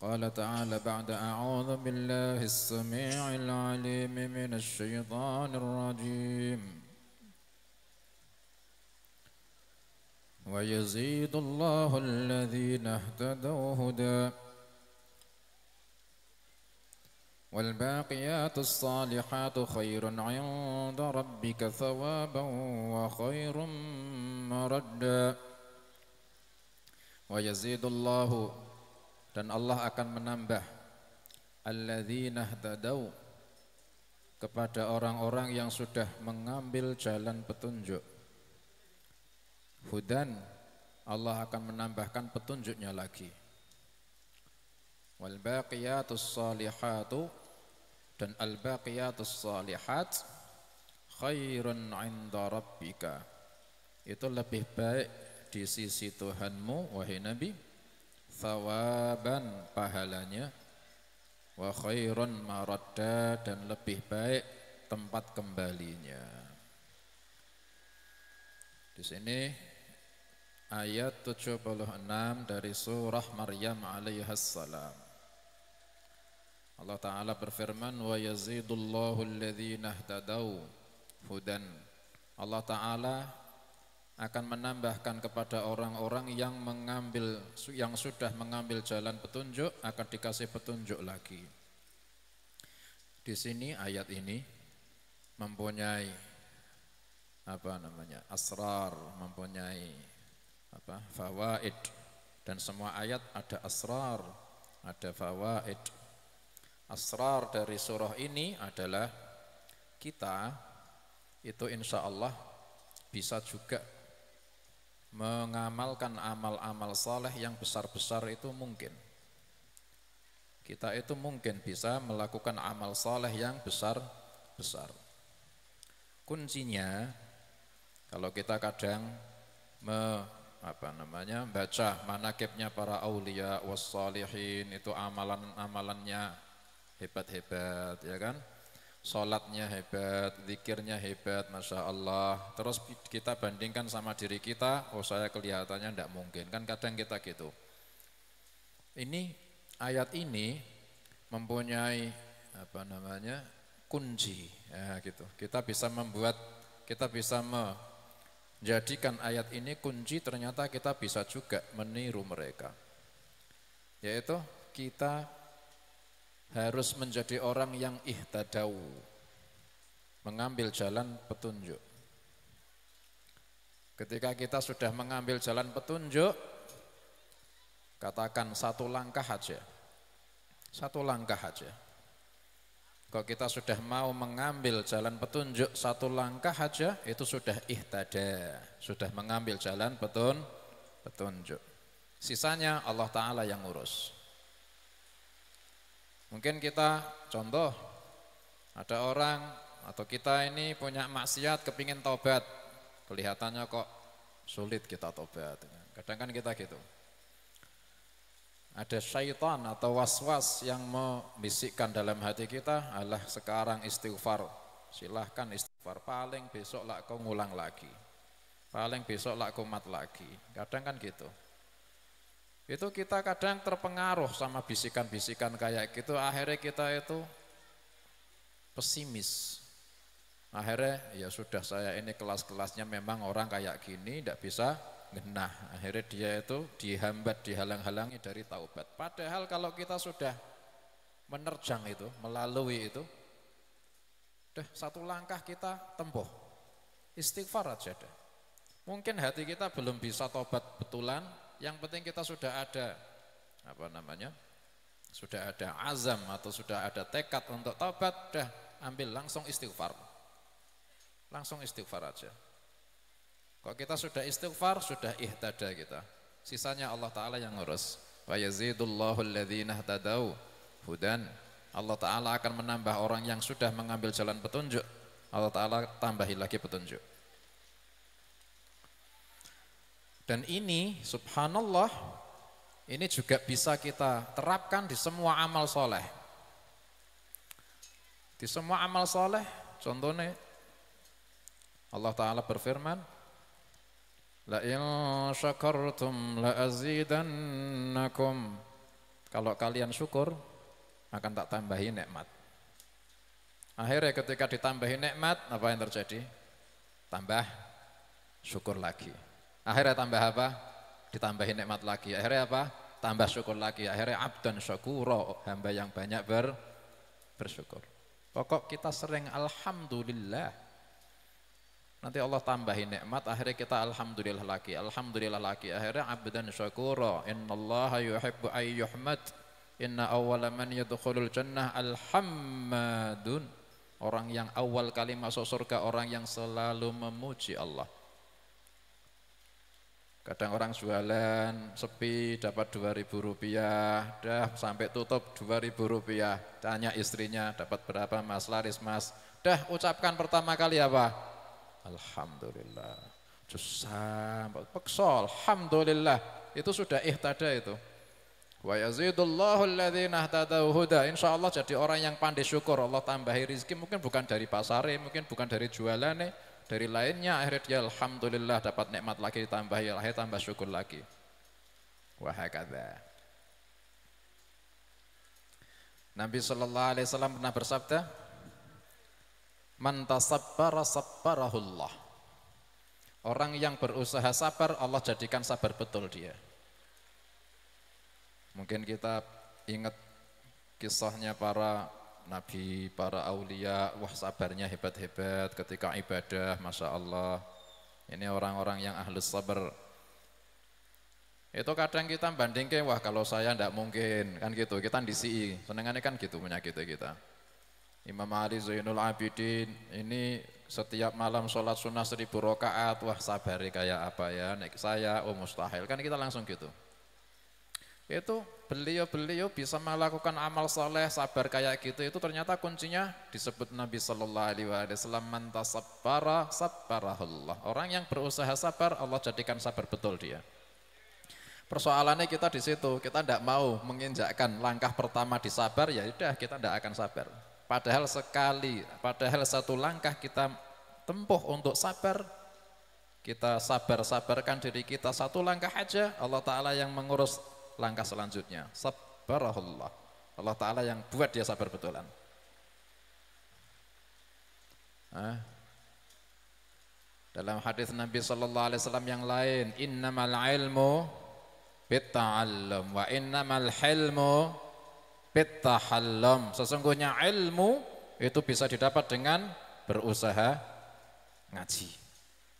قال تعالى بعد أعوذ بالله السميع العليم من الشيطان الرجيم ويزيد الله الذين اهتدوا هدى والباقيات الصالحات خير عند ربك ثوابا وخير مردا ويزيد الله dan Allah akan menambah alladzina ihtadaw kepada orang-orang yang sudah mengambil jalan petunjuk. Hudan, Allah akan menambahkan petunjuknya lagi. Wal baqiyatus salihatu, dan al baqiyatus salihat khairun 'inda rabbika, itu lebih baik di sisi Tuhanmu wahai Nabi, thawaban pahalanya, wa khairun maradda, dan lebih baik tempat kembalinya. Di sini ayat 76 dari surah Maryam alaihissalam. Allah Ta'ala berfirman, wa yazidullahu alladhina ihtadaw hudan. Allah Ta'ala akan menambahkan kepada orang-orang yang sudah mengambil jalan petunjuk, akan dikasih petunjuk lagi. Di sini ayat ini mempunyai asrar, mempunyai fawaid, dan semua ayat ada asrar, ada fawaid. Asrar dari surah ini adalah kita itu insya Allah bisa juga mengamalkan amal-amal saleh yang besar-besar itu mungkin. Kita itu mungkin bisa melakukan amal saleh yang besar-besar. Kuncinya, kalau kita kadang baca manaqibnya para aulia wassalihin, itu amalan-amalannya hebat-hebat, ya kan? Sholatnya hebat, zikirnya hebat, Masya Allah. Terus kita bandingkan sama diri kita, oh saya kelihatannya tidak mungkin. Kan kadang kita gitu. Ini ayat ini mempunyai kunci, ya gitu. Kita bisa menjadikan ayat ini kunci, ternyata kita bisa juga meniru mereka. Yaitu kita harus menjadi orang yang ihtadaw, mengambil jalan petunjuk. Ketika kita sudah mengambil jalan petunjuk, katakan satu langkah aja. Kalau kita sudah mau mengambil jalan petunjuk satu langkah aja, itu sudah ihtada, sudah mengambil jalan petunjuk. Sisanya Allah Ta'ala yang ngurus. Mungkin kita contoh, ada orang atau kita ini punya maksiat, kepingin taubat, kelihatannya kok sulit kita taubat. Kadang kan kita gitu. Ada syaitan atau waswas yang membisikkan dalam hati kita, alah sekarang istighfar, silahkan istighfar, paling besok lah kau ngulang lagi, paling besok lah kau mat lagi. Kadang kan gitu. Itu kita kadang terpengaruh sama bisikan-bisikan kayak gitu, akhirnya kita itu pesimis. Akhirnya ya sudah, saya ini kelas-kelasnya memang orang kayak gini, tidak bisa genah. Akhirnya dia itu dihambat, dihalang-halangi dari taubat. Padahal kalau kita sudah menerjang itu, melalui itu, udah satu langkah kita tempuh, istighfar aja deh. Mungkin hati kita belum bisa taubat betulan, yang penting kita sudah ada sudah ada azam atau sudah ada tekad untuk taubat, dah ambil langsung istighfar aja. Kalau kita sudah istighfar, sudah ihtada kita, sisanya Allah Ta'ala yang ngurus. Wa yazidullahu alladhina ihtadaw hudan. Allah Ta'ala akan menambah orang yang sudah mengambil jalan petunjuk, Allah Ta'ala tambahi lagi petunjuk. Dan ini subhanallah, ini juga bisa kita terapkan di semua amal soleh. Di semua amal soleh, contohnya Allah Ta'ala berfirman, la in syakartum la azidannakum. kalau kalian syukur akan tak tambahi nikmat. Akhirnya ketika ditambahi nikmat, apa yang terjadi? Tambah syukur lagi. Akhirnya tambah apa? Ditambahi nikmat lagi. Akhirnya apa? Tambah syukur lagi. Akhirnya abdan syakura, hamba yang banyak bersyukur. Pokok kita sering alhamdulillah. Nanti Allah tambahi nikmat, akhirnya kita alhamdulillah lagi. Alhamdulillah lagi. Akhirnya abdan syakura. Innallaha yuhibbu ayyuhmad. Inna awwala man yadkhulul jannah alhammadun. Orang yang awal kali masuk surga, orang yang selalu memuji Allah. Kadang orang jualan sepi dapat 2.000 rupiah, dah sampai tutup 2.000 rupiah. Tanya istrinya, dapat berapa mas? Laris mas. Dah ucapkan pertama kali apa? Alhamdulillah. Terus sampai peksa, alhamdulillah. Itu sudah ihtada itu. Wa yazidullahu alladhina ihtadaw huda. Insyaallah jadi orang yang pandai syukur, Allah tambahi rezeki, mungkin bukan dari pasare, mungkin bukan dari jualane, dari lainnya, akhirnya dia alhamdulillah dapat nikmat lagi ditambahi, akhirnya tambah syukur lagi. Wa hakadha. Nabi sallallahu alaihi wasallam pernah bersabda, "Man tasabbara sabbarahullah." Orang yang berusaha sabar, Allah jadikan sabar betul dia. Mungkin kita ingat kisahnya para nabi, para aulia, wah sabarnya hebat-hebat ketika ibadah, Masya Allah. Ini orang-orang yang ahlus sabar. Itu kadang kita bandingkan, wah kalau saya tidak mungkin, kan gitu, kita disi, senengannya kan gitu penyakit kita. Imam Ali Zainul Abidin, ini setiap malam sholat sunnah 1000 rakaat, wah sabari kayak apa ya, nek saya, oh mustahil, kan kita langsung gitu. Itu beliau bisa melakukan amal soleh sabar kayak gitu, itu ternyata kuncinya disebut Nabi Sallallahu Alaihi Wasallam, man tasabbara sabbarahullah. Orang yang berusaha sabar, Allah jadikan sabar betul dia. Persoalannya kita di situ, kita tidak mau menginjakkan langkah pertama di sabar, ya udah kita tidak akan sabar. Padahal satu langkah kita tempuh untuk sabar, kita sabarkan diri kita satu langkah aja, Allah Ta'ala yang mengurus langkah selanjutnya. Sabbarahullah, Allah Ta'ala yang buat dia sabar betulan. Dalam hadis Nabi Sallallahu Alaihi Wasallam yang lain, innamal ilmu bitta'allum wa innamal hilmu bittahallum. Sesungguhnya ilmu itu bisa didapat dengan berusaha ngaji.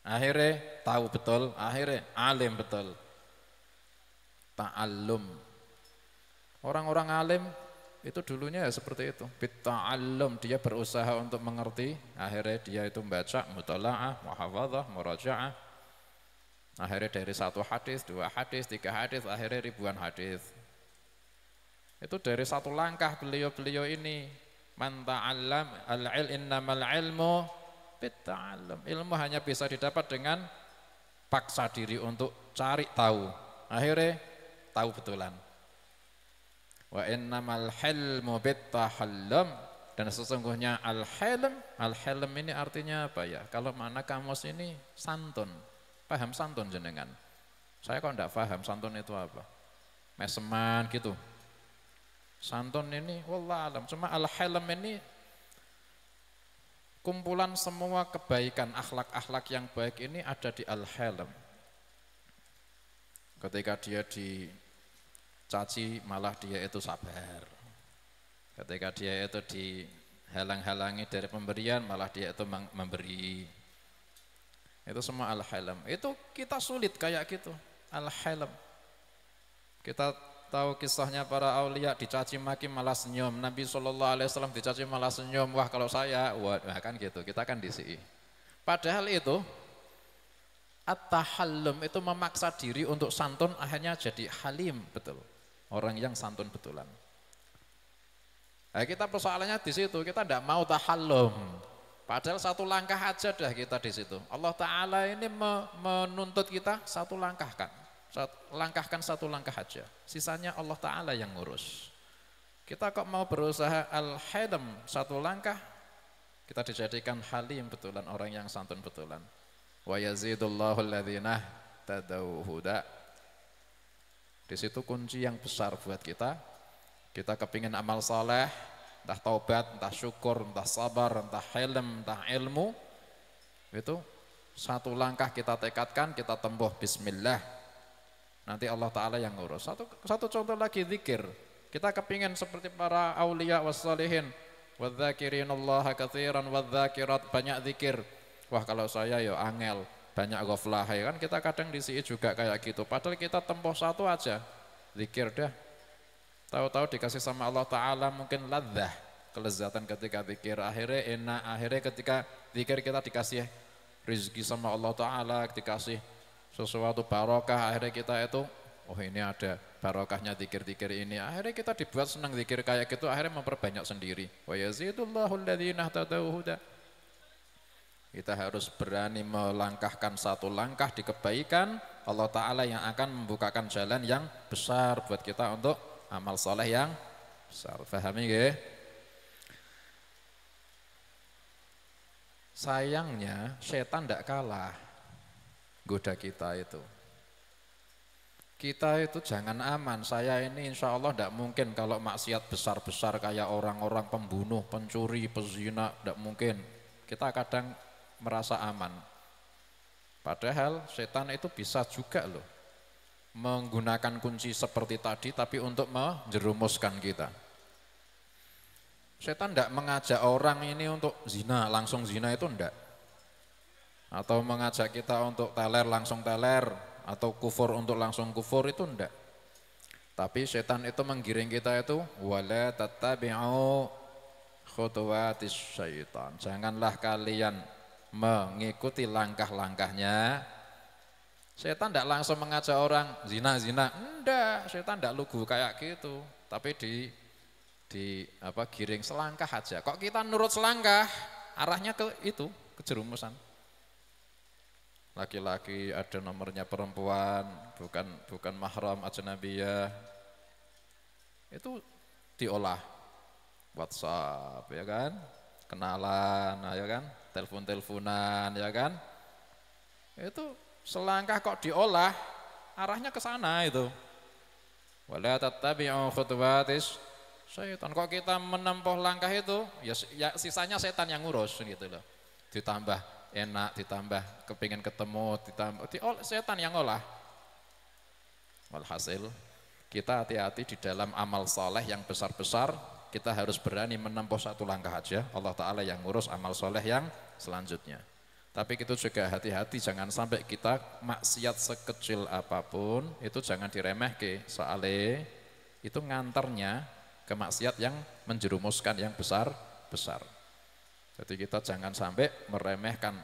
Akhirnya tahu betul, akhirnya alim betul. Ta'allum. Orang-orang alim itu dulunya ya seperti itu. Bitta'allum, dia berusaha untuk mengerti, akhirnya dia itu membaca, mutala'ah, muhafadzah, muraja'ah. Akhirnya dari 1 hadis, 2 hadis, 3 hadis, akhirnya ribuan hadis. Itu dari satu langkah beliau ini. Man ta'allam innamal ilmu bitta'allum. Ilmu hanya bisa didapat dengan paksa diri untuk cari tahu. Akhirnya tahu betulan. Wa innamal hilmu bittahallum. Dan sesungguhnya al-hilm ini artinya apa ya? Kalau mana kamus ini santun. Paham santun jenengan? Saya kok enggak paham santun itu apa? Meseman gitu. Santun ini wallahualam, cuma al-hilm ini kumpulan semua kebaikan, akhlak-akhlak yang baik ini ada di al-hilm. Ketika dia dicaci malah dia itu sabar. Ketika dia itu dihalang-halangi dari pemberian malah dia itu memberi. Itu semua al-hilm. Itu kita sulit kayak gitu, al-hilm. Kita tahu kisahnya para aulia dicaci maki malah senyum. Nabi SAW dicaci malah senyum. Wah kalau saya, wah kan gitu, kita kan disi. Padahal itu at-tahallum itu memaksa diri untuk santun, akhirnya jadi halim betul. Orang yang santun betulan. Nah, kita persoalannya di situ, kita tidak mau tahallum. Padahal satu langkah aja dah kita di situ. Allah Ta'ala ini menuntut kita satu langkahkan. Langkahkan satu langkah aja, sisanya Allah Ta'ala yang ngurus. Kita kok mau berusaha al-hilm satu langkah, kita dijadikan halim betulan, orang yang santun betulan. Wa yazidullahu alladhina tadaw huda. Di situ kunci yang besar buat kita, Kita kepingin amal soleh, entah taubat, entah syukur, entah sabar, entah hilm, entah ilmu, itu satu langkah kita tekadkan, kita tempuh bismillah. Nanti Allah Ta'ala yang ngurus. Satu contoh lagi, zikir. Kita kepingin seperti para awliya wassalihin, wadzakirin-allaha katsiran wadzakirat, banyak zikir. Wah kalau saya ya angel, banyak ghaflah, ya kan kita kadang di sini juga kayak gitu. Padahal kita tempuh satu aja, zikir dah. Tahu-tahu dikasih sama Allah Ta'ala mungkin ladzah, kelezatan ketika zikir, akhirnya enak, akhirnya ketika zikir kita dikasih rezeki sama Allah Ta'ala, dikasih sesuatu barokah, akhirnya kita itu, oh ini ada barokahnya zikir-zikir ini, akhirnya kita dibuat senang zikir kayak gitu, akhirnya memperbanyak sendiri. Wa yazidullahu alladhina ihtadaw huda. Kita harus berani melangkahkan satu langkah di kebaikan, Allah Ta'ala yang akan membukakan jalan yang besar buat kita untuk amal soleh yang besar. Pahami nggih? Sayangnya setan tidak kalah goda kita itu. Kita itu jangan aman. Saya ini insya Allah tidak mungkin kalau maksiat besar-besar kayak orang-orang pembunuh, pencuri, pezina, tidak mungkin. Kita kadang merasa aman. Padahal setan itu bisa juga loh menggunakan kunci seperti tadi, tapi untuk menjerumuskan kita. Setan tidak mengajak orang ini untuk zina, langsung zina itu enggak. Atau mengajak kita untuk teler, langsung teler. Atau kufur untuk langsung kufur, itu enggak. Tapi setan itu menggiring kita itu, wala tattabi'u khutuwatis syaitan. Janganlah kalian mengikuti langkah-langkahnya. Setan tidak langsung mengajak orang zina-zina, enggak, setan tidak lugu kayak gitu, tapi giring selangkah aja. Kok kita nurut selangkah, arahnya ke itu, kejerumusan. Laki-laki ada nomornya perempuan, bukan mahram ajnabiyah, itu diolah WhatsApp, ya kan, kenalan, ya kan, telepon-teleponan, ya kan, itu selangkah kok diolah, arahnya ke sana itu. Wala tattabi'u khutuwatis syaitan. Kok kita menempuh langkah itu, ya sisanya setan yang ngurus gitu loh. Ditambah enak, ditambah kepingin ketemu, ditambah setan yang ngolah. Walhasil kita hati-hati di dalam amal soleh yang besar-besar, kita harus berani menempuh satu langkah aja. Allah Ta'ala yang ngurus amal soleh yang selanjutnya. Tapi itu juga hati-hati, jangan sampai kita maksiat sekecil apapun itu jangan diremehke, soalnya itu nganternya ke maksiat yang menjerumuskan yang besar-besar. Jadi kita jangan sampai meremehkan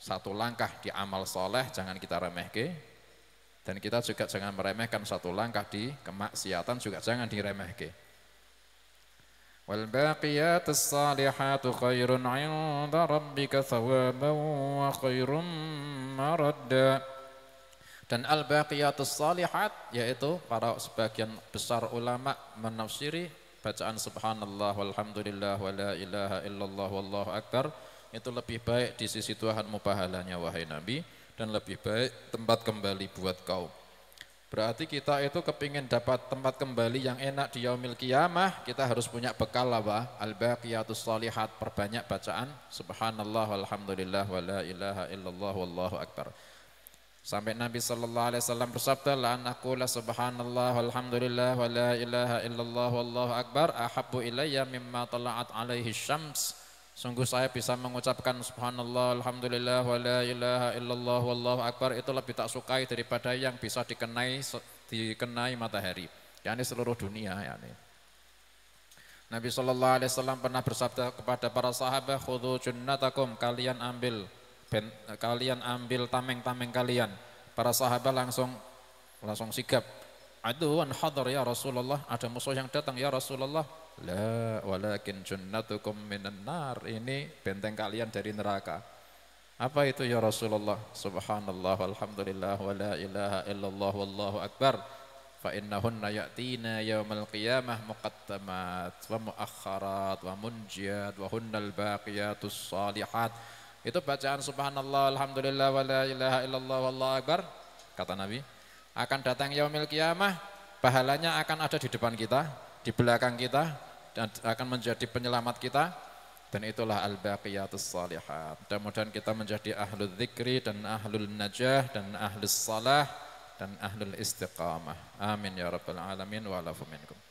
satu langkah di amal soleh, jangan kita remehke. Dan kita juga jangan meremehkan satu langkah di kemaksiatan, juga jangan diremehke. Wal baqiyatus salihatu khairun 'inda rabbika thawaban wa khairum maradda. Dan al baqiyatus salihat, yaitu para sebagian besar ulama menafsiri bacaan subhanallah walhamdulillah wa la ilaha illallah wallahu akbar, itu lebih baik di sisi Tuhanmu pahalanya wahai Nabi, dan lebih baik tempat kembali buat kau. Berarti kita itu kepingin dapat tempat kembali yang enak di yaumil qiyamah, kita harus punya bekal apa? Al-baqiyatus shalihat, perbanyak bacaan subhanallah walhamdulillah wa la ilaha illallah wallahu akbar. Sampai Nabi sallallahu alaihi wasallam bersabda, la an aqula subhanallah walhamdulillah wa la ilaha illallah wallahu akbar ahabbu ilayya mimma tala'at alaihi syams. Sungguh saya bisa mengucapkan subhanallah alhamdulillah wa la ilaha illallah wallahu akbar, itu lebih tak sukai daripada yang bisa dikenai matahari, yakni seluruh dunia. Yani Nabi sallallahu alaihi wasallam pernah bersabda kepada para sahabat, khudhu junnatakum, kalian ambil tameng-tameng kalian. Para sahabat langsung sigap. Aduan hadar ya Rasulullah, ada musuh yang datang ya Rasulullah. La walakin junnatukum minan nar, ini benteng kalian dari neraka. Apa itu ya Rasulullah? Subhanallah walhamdulillah wa la ilaha illallah wallahu akbar. Fa innahunna ya'tina yaumal qiyamah muqaddamat wa muakharat wa munjiyat wa hunnal baqiyatus salihat. Itu bacaan subhanallah alhamdulillah wa la ilaha illallah wallahu akbar, kata Nabi, akan datang yaumil qiyamah, pahalanya akan ada di depan kita, di belakang kita dan akan menjadi penyelamat kita, dan itulah al-baqiyatus shalihat. Mudah-mudahan kita menjadi ahlul dzikri dan ahlul najah dan ahlus salah dan ahlul istiqamah. Amin ya rabbal alamin wa alafu minkum.